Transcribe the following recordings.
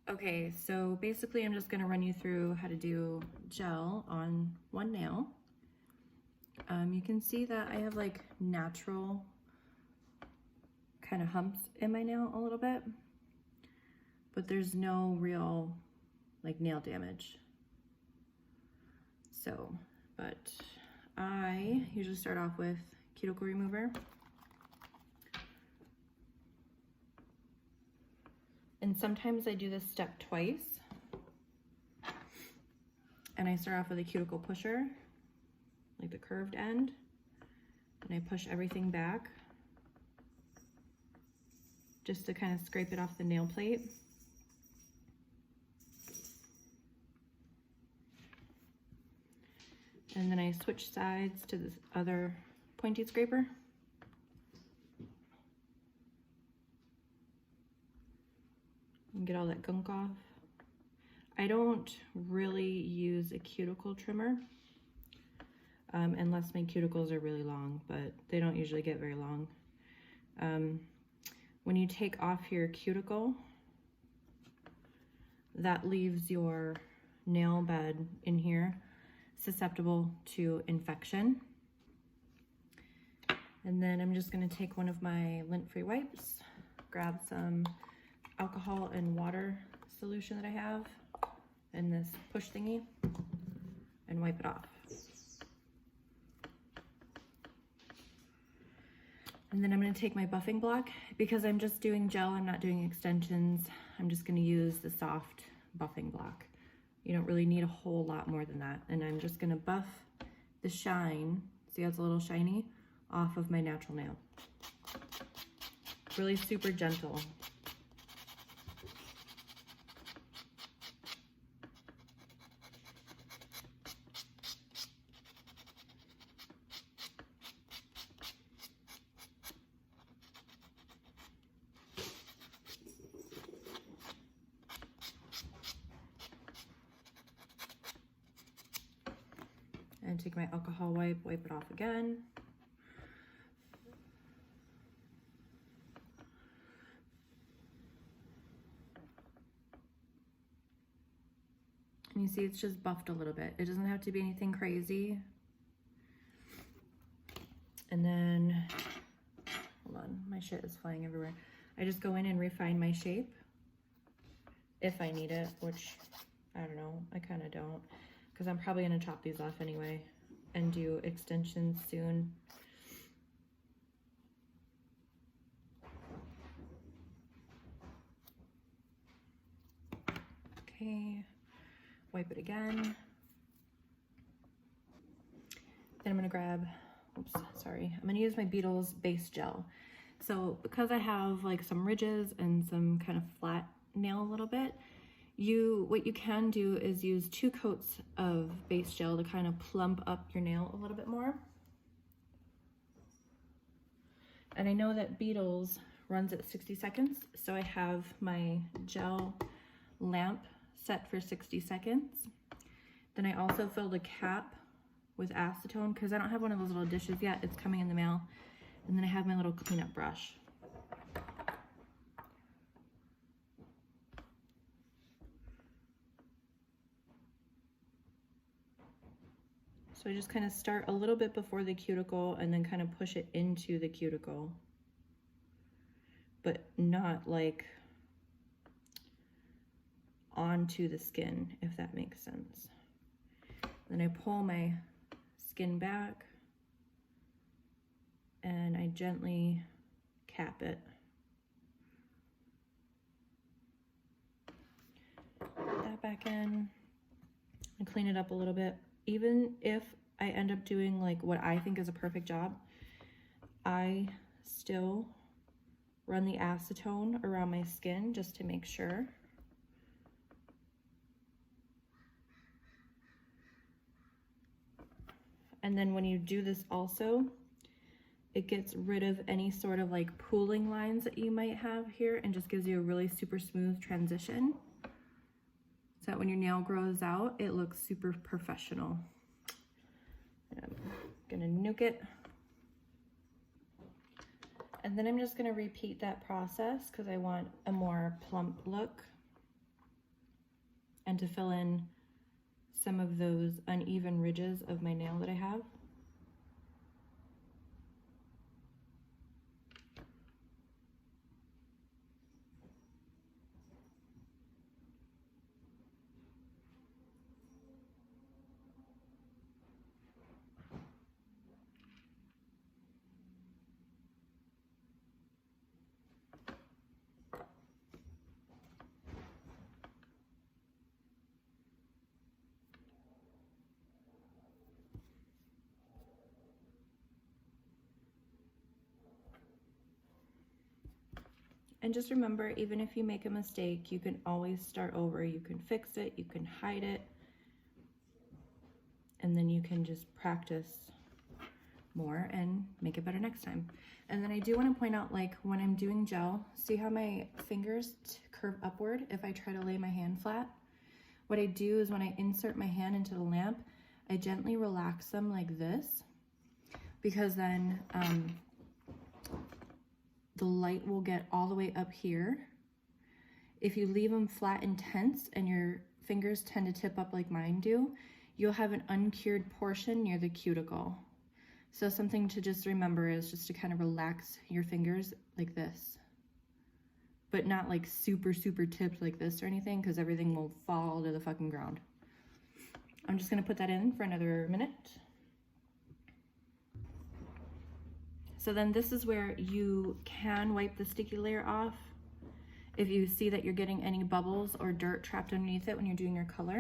Okay, so basically I'm just gonna run you through how to do gel on one nail. You can see that I have like natural kind of humps in my nail a little bit, but there's no real like nail damage. So, but I usually start off with cuticle remover. And sometimes I do this step twice. And I start off with a cuticle pusher, like the curved end, and I push everything back just to kind of scrape it off the nail plate. And then I switch sides to this other pointy scraper. And get all that gunk off. I don't really use a cuticle trimmer unless my cuticles are really long, but they don't usually get very long. When you take off your cuticle, that leaves your nail bed in here susceptible to infection. And then I'm just going to take one of my lint-free wipes, grab some alcohol and water solution that I have in this push thingy, and wipe it off. And then I'm going to take my buffing block. Because I'm just doing gel, I'm not doing extensions, I'm just going to use the soft buffing block. You don't really need a whole lot more than that. And I'm just going to buff the shine, see how it's a little shiny, off of my natural nail. Really super gentle. And take my alcohol wipe it off again. And you see it's just buffed a little bit. It doesn't have to be anything crazy. And then, hold on, my shit is flying everywhere. I just go in and refine my shape if I need it, which I don't know, I kind of don't, because I'm probably going to chop these off anyway and do extensions soon. Okay, wipe it again. Then I'm going to grab, oops, sorry, I'm going to use my Beetles base gel. So because I have like some ridges and some kind of flat nail a little bit, what you can do is use 2 coats of base gel to kind of plump up your nail a little bit more. And I know that Beetles runs at 60 seconds, so I have my gel lamp set for 60 seconds. Then I also filled a cap with acetone because I don't have one of those little dishes yet. It's coming in the mail. And then I have my little cleanup brush. So I just kind of start a little bit before the cuticle and then kind of push it into the cuticle, but not like onto the skin, if that makes sense. Then I pull my skin back and I gently cap it. Put that back in and clean it up a little bit. Even if I end up doing like what I think is a perfect job, I still run the acetone around my skin just to make sure. And then when you do this also, it gets rid of any sort of like pooling lines that you might have here and just gives you a really super smooth transition. So that when your nail grows out, it looks super professional. I'm gonna nuke it. And then I'm just gonna repeat that process because I want a more plump look. and to fill in some of those uneven ridges of my nail that I have. And just remember, even if you make a mistake, you can always start over. You can fix it, you can hide it, and then you can just practice more and make it better next time. And then I do want to point out, like when I'm doing gel, see how my fingers curve upward if I try to lay my hand flat? What I do is when I insert my hand into the lamp, I gently relax them like this, because then the light will get all the way up here. If you leave them flat and tense and your fingers tend to tip up like mine do, you'll have an uncured portion near the cuticle. So something to just remember is just to kind of relax your fingers like this, but not like super tipped like this or anything, because everything will fall to the fucking ground. I'm just gonna put that in for another minute. So then this is where you can wipe the sticky layer off if you see that you're getting any bubbles or dirt trapped underneath it when you're doing your color.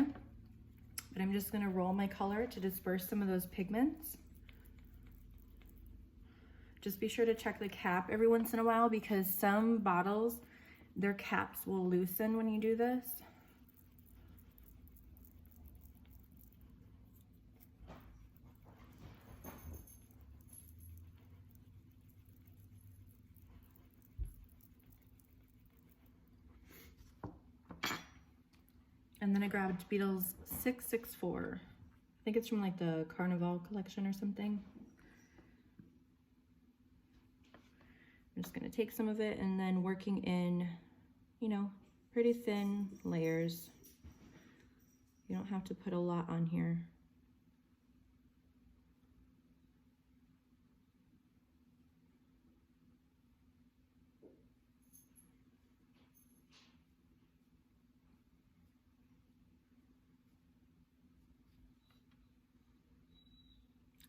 But I'm just gonna roll my color to disperse some of those pigments. Just be sure to check the cap every once in a while, because some bottles, their caps will loosen when you do this. And then I grabbed Beetle's 664. I think it's from like the Carnival collection or something. I'm just gonna take some of it and then working in, you know, pretty thin layers. You don't have to put a lot on here.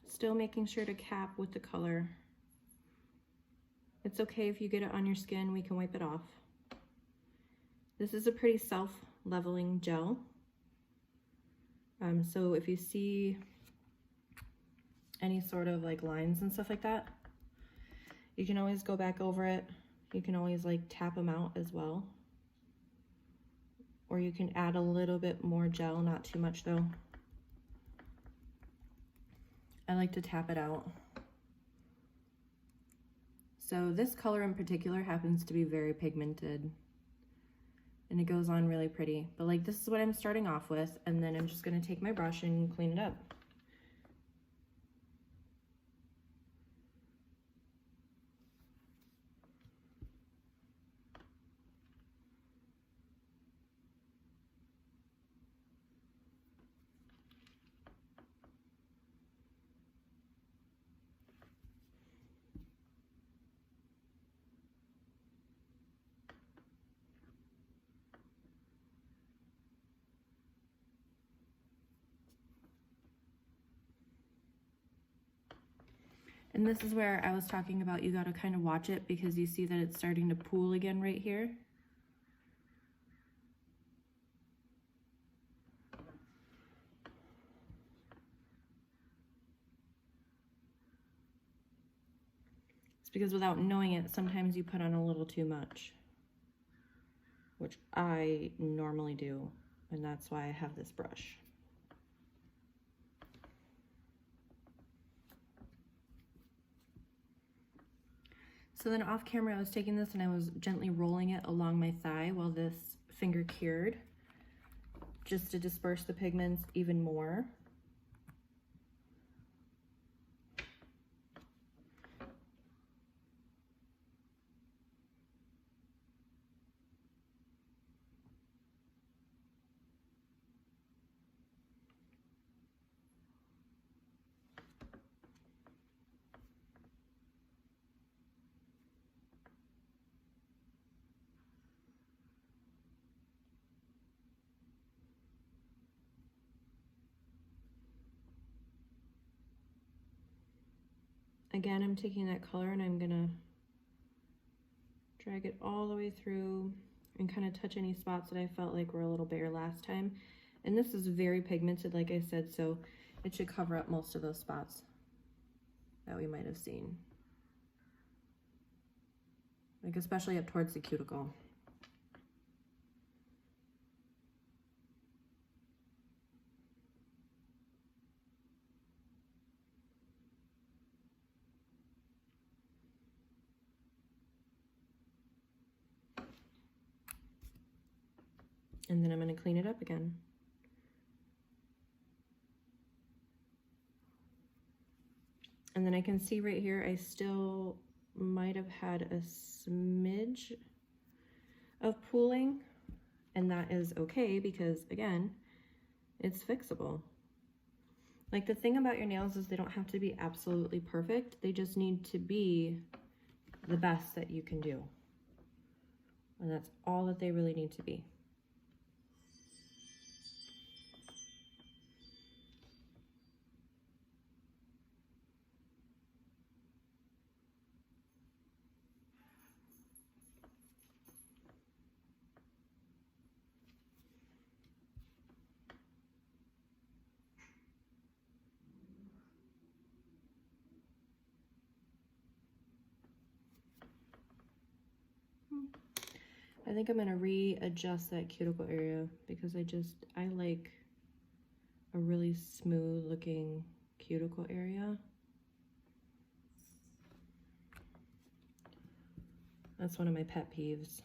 Still making sure to cap with the color. It's okay if you get it on your skin, we can wipe it off. This is a pretty self-leveling gel. So if you see any sort of like lines and stuff like that, you can always go back over it. You can always like tap them out as well. Or you can add a little bit more gel, not too much though. I like to tap it out. So this color in particular happens to be very pigmented and it goes on really pretty. But like this is what I'm starting off with, and then I'm just gonna take my brush and clean it up. And this is where I was talking about, you gotta kind of watch it because you see that it's starting to pool again right here. It's because without knowing it, sometimes you put on a little too much, which I normally do, and that's why I have this brush. So then off camera, I was taking this and I was gently rolling it along my thigh while this finger cured, just to disperse the pigments even more. Again, I'm taking that color and I'm gonna drag it all the way through and kind of touch any spots that I felt like were a little bare last time. And this is very pigmented, like I said, so it should cover up most of those spots that we might have seen. Like especially up towards the cuticle. And then I'm going to clean it up again. And then I can see right here, I still might have had a smidge of pooling, and that is okay because again, it's fixable. Like the thing about your nails is they don't have to be absolutely perfect. They just need to be the best that you can do. And that's all that they really need to be. I think I'm gonna readjust that cuticle area because I like a really smooth looking cuticle area. That's one of my pet peeves.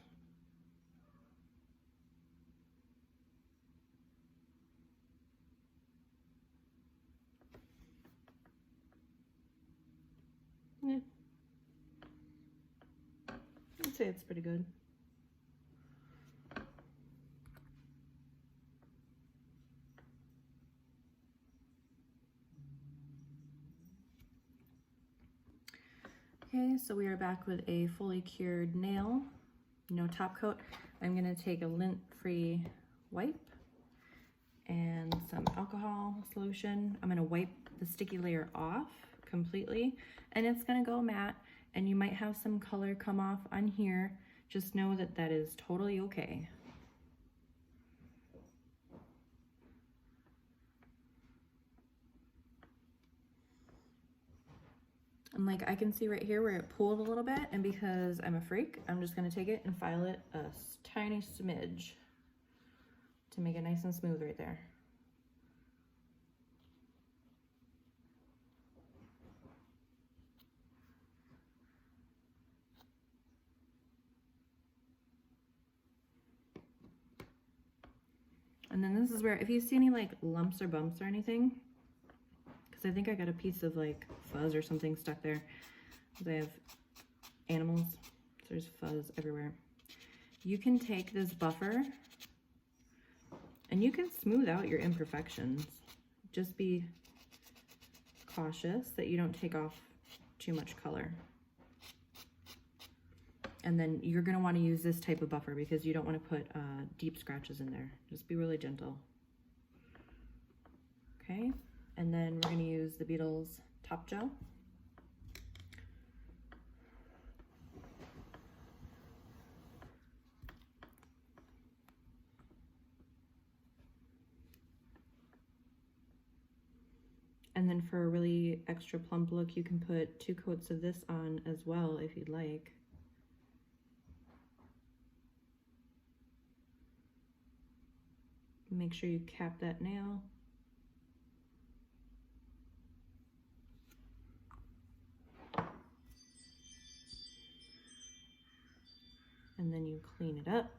Yeah. I'd say it's pretty good. Okay, so we are back with a fully cured nail, no top coat. I'm gonna take a lint-free wipe and some alcohol solution. I'm gonna wipe the sticky layer off completely, and it's gonna go matte, and you might have some color come off on here. Just know that that is totally okay. And like I can see right here where it pooled a little bit, and because I'm a freak, I'm just gonna take it and file it a tiny smidge to make it nice and smooth right there. And then this is where, if you see any like lumps or bumps or anything, because I think I got a piece of like fuzz or something stuck there, because I have animals, so there's fuzz everywhere. You can take this buffer and you can smooth out your imperfections. Just be cautious that you don't take off too much color. And then you're gonna wanna use this type of buffer because you don't wanna put deep scratches in there. Just be really gentle. Okay, and then we're gonna use the Beetles Top Gel. And then for a really extra plump look, you can put 2 coats of this on as well if you'd like. Make sure you cap that nail. And then you clean it up.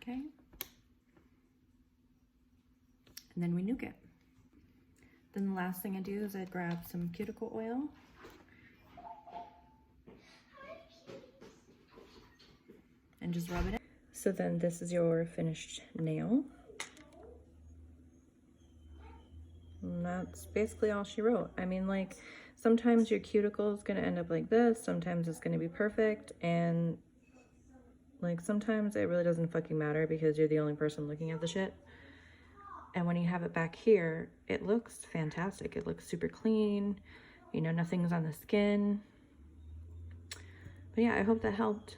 Okay. And then we nuke it. Then the last thing I do is I grab some cuticle oil. And just rub it in. So then this is your finished nail. And that's basically all she wrote. I mean, like, sometimes your cuticle is going to end up like this. Sometimes it's going to be perfect. And, like, sometimes it really doesn't fucking matter because you're the only person looking at the shit. And when you have it back here, it looks fantastic. It looks super clean. You know, nothing's on the skin. But yeah, I hope that helped.